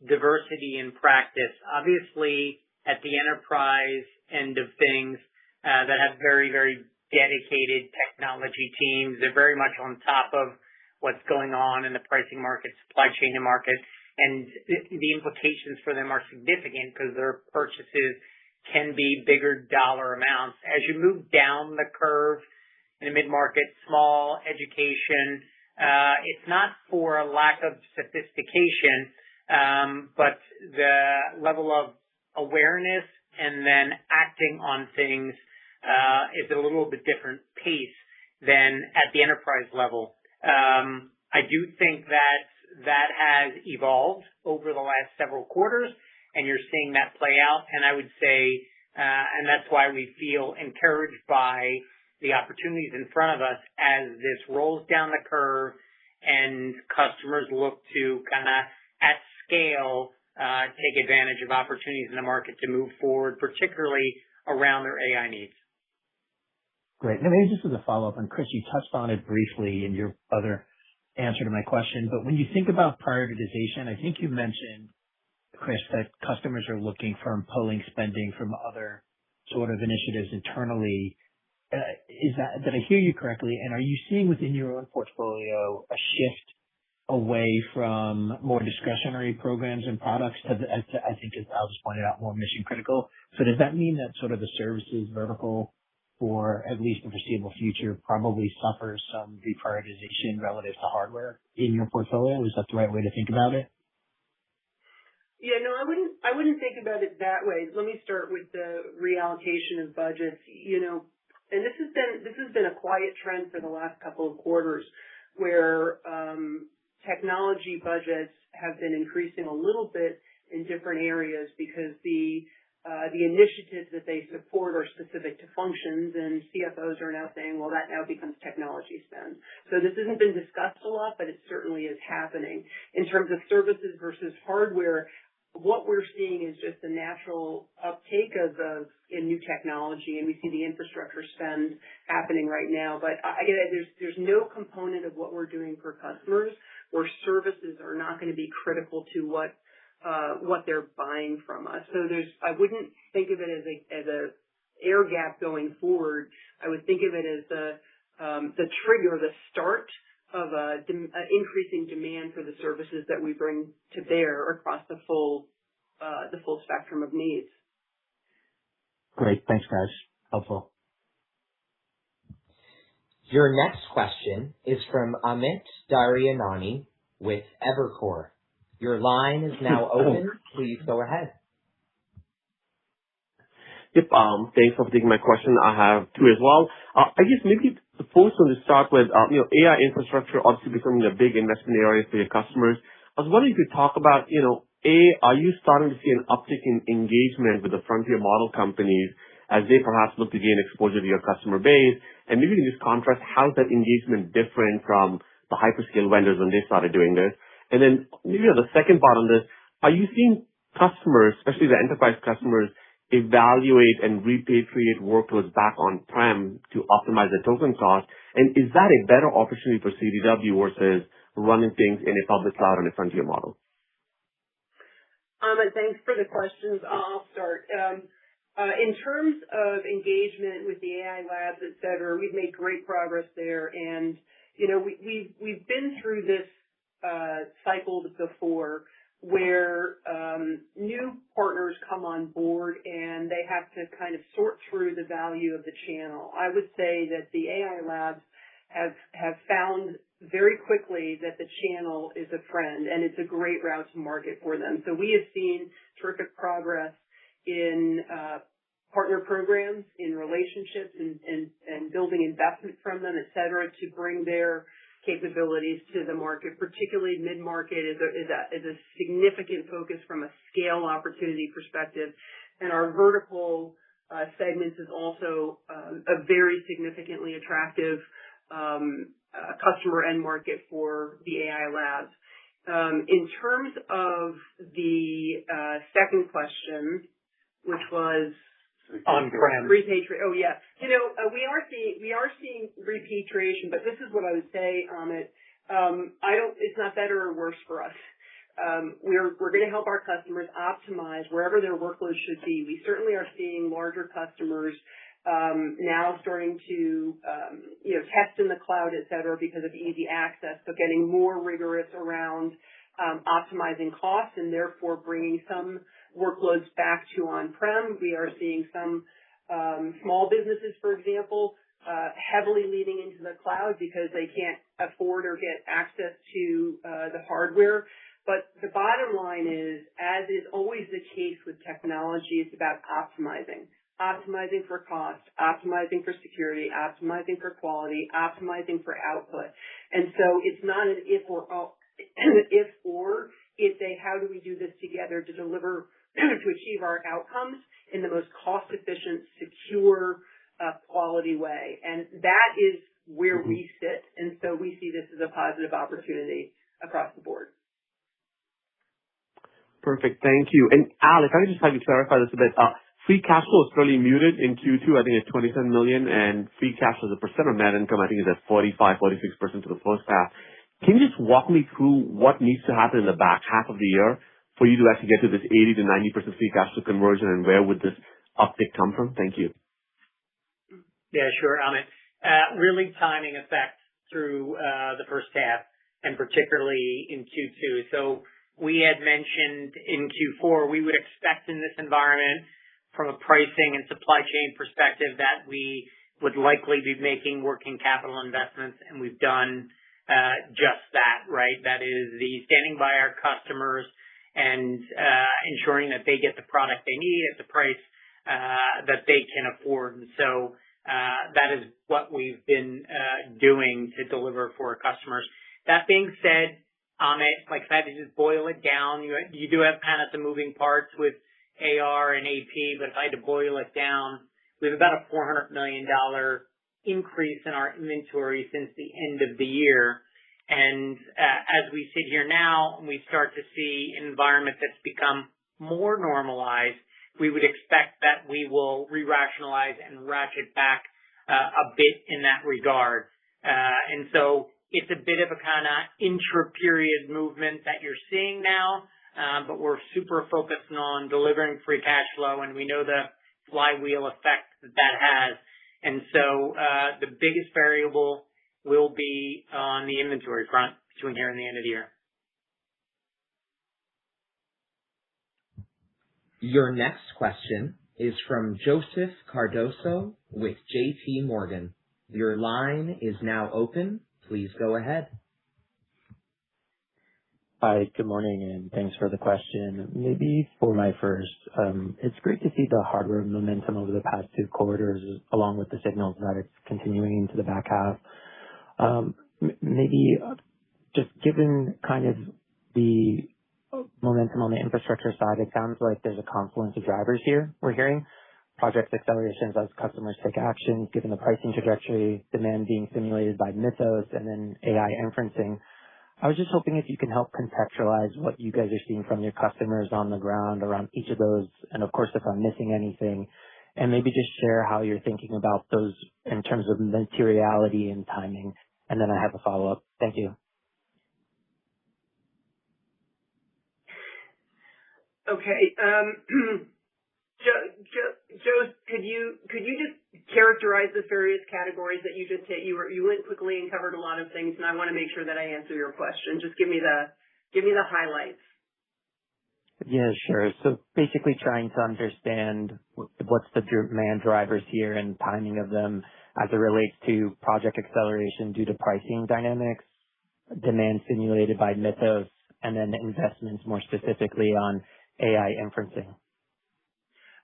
diversity in practice. Obviously, at the enterprise end of things, that have very, very dedicated technology teams. They're very much on top of what's going on in the pricing market, supply chain market. And the implications for them are significant because their purchases can be bigger dollar amounts. As you move down the curve in the mid-market, small education, it's not for a lack of sophistication, but the level of awareness and then acting on things is at a little bit different pace than at the enterprise level. I do think that has evolved over the last several quarters, and you're seeing that play out. And I would say, and that's why we feel encouraged by the opportunities in front of us as this rolls down the curve and customers look to kind of at scale take advantage of opportunities in the market to move forward, particularly around their AI needs. Great. Now, maybe just as a follow-up, and Chris, you touched on it briefly in your other answer to my question, but when you think about prioritization, I think you mentioned, Chris, that customers are looking for pulling spending from other sort of initiatives internally. Did I hear you correctly? And are you seeing within your own portfolio a shift away from more discretionary programs and products to, I think, as Al just pointed out, more mission critical? So does that mean that sort of the services vertical for at least the foreseeable future, probably suffers some deprioritization relative to hardware in your portfolio. Is that the right way to think about it? Yeah, no, I wouldn't think about it that way. Let me start with the reallocation of budgets. And this has been a quiet trend for the last couple of quarters, where technology budgets have been increasing a little bit in different areas because the initiatives that they support are specific to functions, and CFOs are now saying, well, that now becomes technology spend. So this hasn't been discussed a lot, but it certainly is happening. In terms of services versus hardware, what we're seeing is just the natural uptake of new technology, and we see the infrastructure spend happening right now. But there's no component of what we're doing for customers where services are not going to be critical to what they're buying from us. So I wouldn't think of it as a air gap going forward. I would think of it as the trigger, the start of increasing demand for the services that we bring to bear across the full spectrum of needs. Great. Thanks, guys. Helpful. Your next question is from Amit Daryanani with Evercore. Your line is now open. Please go ahead. Yep. Thanks for taking my question. I have two as well. I guess maybe the first one to start with, AI infrastructure obviously becoming a big investment area for your customers. I was wondering if you could talk about, are you starting to see an uptick in engagement with the frontier model companies as they perhaps look to gain exposure to your customer base? And maybe you can just contrast how is that engagement different from the hyperscale vendors when they started doing this? And then maybe on the second part on this, are you seeing customers, especially the enterprise customers, evaluate and repatriate workloads back on-prem to optimize the token cost? And is that a better opportunity for CDW versus running things in a public cloud on a frontier model? Thanks for the questions. I'll start. In terms of engagement with the AI labs, et cetera, we've made great progress there. And, we've been through this cycle before where new partners come on board and they have to kind of sort through the value of the channel. I would say that the AI labs have found very quickly that the channel is a friend and it's a great route to market for them. So we have seen terrific progress in partner programs, in relationships, and building investment from them, et cetera, to bring their capabilities to the market. Particularly mid-market is a significant focus from a scale opportunity perspective, and our vertical segments is also a very significantly attractive customer end market for the AI labs. In terms of the second question, which was on-prem repatriation. Oh yeah, we are seeing repatriation, but this is what I would say, Amit. It's not better or worse for us. We're going to help our customers optimize wherever their workloads should be. We certainly are seeing larger customers now starting to test in the cloud, et cetera, because of easy access. So getting more rigorous around optimizing costs and therefore bringing some workloads back to on-prem. We are seeing some small businesses, for example, heavily leaning into the cloud because they can't afford or get access to the hardware. But the bottom line is, as is always the case with technology, it's about optimizing. Optimizing for cost, optimizing for security, optimizing for quality, optimizing for output. And so it's not an if or it's a how do we do this together to deliver to achieve our outcomes in the most cost-efficient, secure, quality way. And that is where we sit. And so we see this as a positive opportunity across the board. Perfect. Thank you. And Al, if I could just have you clarify this a bit. Free cash flow is fairly muted in Q2. I think it's $27 million, and free cash flow as a percent of net income, I think, is at 45-46% for the first half. Can you just walk me through what needs to happen in the back half of the year for you to actually get to this 80-90% free cash flow conversion, and where would this uptick come from? Thank you. Yeah, sure, Amit. Really timing effect through the first half, and particularly in Q2. So we had mentioned in Q4 we would expect in this environment, from a pricing and supply chain perspective, that we would likely be making working capital investments, and we've done just that, right? That is the standing by our customers and ensuring that they get the product they need at the price that they can afford. And so that is what we've been doing to deliver for our customers. That being said, Amit, like if I had to just boil it down, you do have kind of some moving parts with AR and AP, but if I had to boil it down, we have about a $400 million increase in our inventory since the end of the year. And as we sit here now and we start to see an environment that's become more normalized, we would expect that we will re-rationalize and ratchet back a bit in that regard. And so it's a bit of a kind of intra-period movement that you're seeing now, but we're super focused on delivering free cash flow, and we know the flywheel effect that has. And so the biggest variable will be on the inventory front between here and the end of the year. Your next question is from Joseph Cardoso with JP Morgan. Your line is now open. Please go ahead. Hi, good morning, and thanks for the question. Maybe for my first, it's great to see the hardware momentum over the past 2 quarters, along with the signals that it's continuing into the back half. Maybe just given kind of the momentum on the infrastructure side, it sounds like there's a confluence of drivers here. We're hearing project accelerations as customers take action, given the pricing trajectory, demand being stimulated by Mythos, and then AI inferencing. I was just hoping if you can help contextualize what you guys are seeing from your customers on the ground around each of those, and of course, if I'm missing anything, and maybe just share how you're thinking about those in terms of materiality and timing. And then I have a follow-up. Thank you. Okay. Joe, could you just characterize the various categories that you just hit? You went quickly and covered a lot of things, and I want to make sure that I answer your question. Just give me the highlights. Yeah, sure. So basically trying to understand what's the demand drivers here and timing of them as it relates to project acceleration due to pricing dynamics, demand stimulated by Mythos, and then investments more specifically on AI inferencing.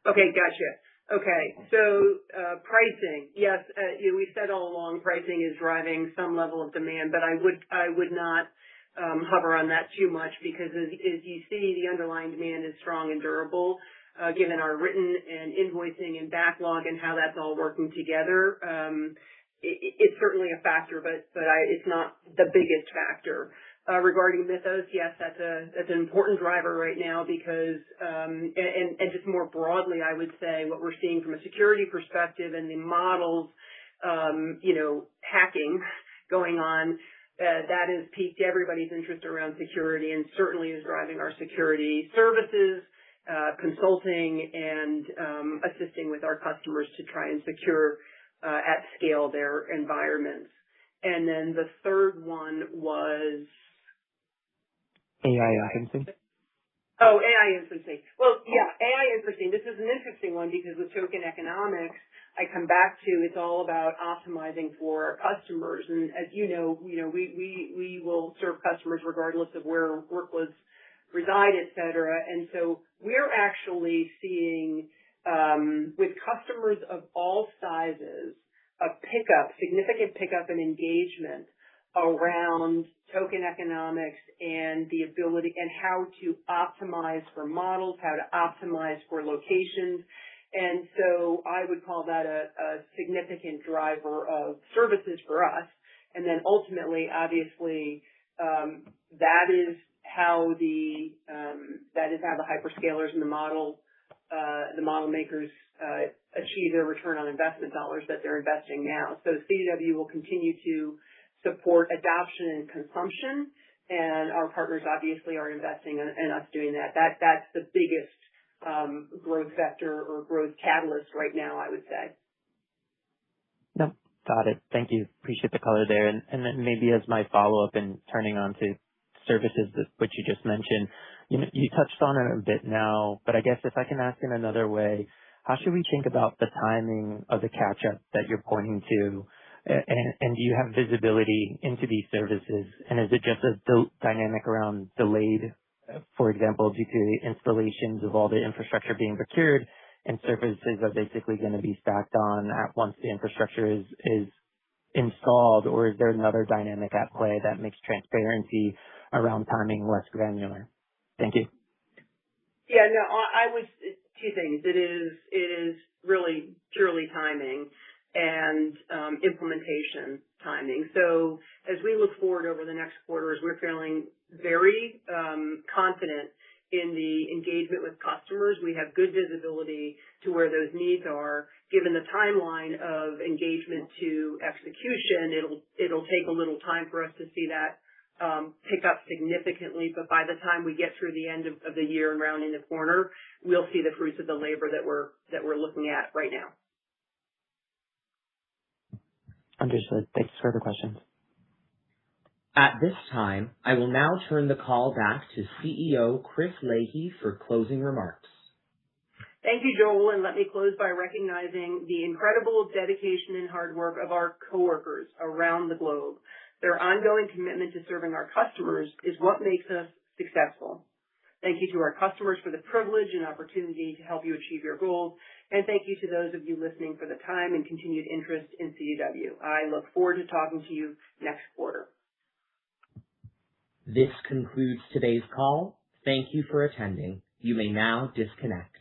Okay, gotcha. Okay, so pricing, yes, we said all along pricing is driving some level of demand, but I would not hover on that too much because as you see, the underlying demand is strong and durable, given our written and invoicing and backlog and how that's all working together. It's certainly a factor, but it's not the biggest factor. Regarding Mythos, yes, that's an important driver right now because, and just more broadly, I would say what we're seeing from a security perspective and the models, hacking going on, that has piqued everybody's interest around security and certainly is driving our security services, consulting, and assisting with our customers to try and secure at scale their environments. And then the third one was AI inferencing. Oh, AI inferencing. Well, yeah, AI inferencing. This is an interesting one because with token economics, I come back to it's all about optimizing for our customers. And as you know, we will serve customers regardless of where workloads reside, et cetera. And so we're actually seeing with customers of all sizes a significant pickup in engagement around token economics and the ability and how to optimize for models, how to optimize for locations. And so I would call that a significant driver of services for us. And then ultimately, obviously, that is how the hyperscalers and the model makers achieve their return on investment dollars that they're investing now. So CDW will continue to support adoption and consumption, and our partners obviously are investing in us doing that. That's the biggest growth vector or growth catalyst right now, I would say. No, got it. Thank you. Appreciate the color there. And then maybe as my follow-up and turning on to services, which you just mentioned, you touched on it a bit now, but I guess if I can ask in another way, how should we think about the timing of the catch-up that you're pointing to? And do you have visibility into these services? And is it just a dynamic around delayed, for example, due to the installations of all the infrastructure being procured and services are basically going to be stacked on at once the infrastructure is installed, or is there another dynamic at play that makes transparency around timing less granular? Thank you. Yeah, no, I would, two things. It is really purely timing and implementation timing. So as we look forward over the next quarters, we're feeling very confident in the engagement with customers. We have good visibility to where those needs are. Given the timeline of engagement to execution, it'll take a little time for us to see that pick up significantly, but by the time we get through the end of the year and rounding the corner, we'll see the fruits of the labor that we're looking at right now. Understood. Thanks for the questions. At this time, I will now turn the call back to CEO Chris Leahy for closing remarks. Thank you, Joel, and let me close by recognizing the incredible dedication and hard work of our coworkers around the globe. Their ongoing commitment to serving our customers is what makes us successful. Thank you to our customers for the privilege and opportunity to help you achieve your goals, and thank you to those of you listening for the time and continued interest in CDW. I look forward to talking to you next quarter. This concludes today's call. Thank you for attending. You may now disconnect.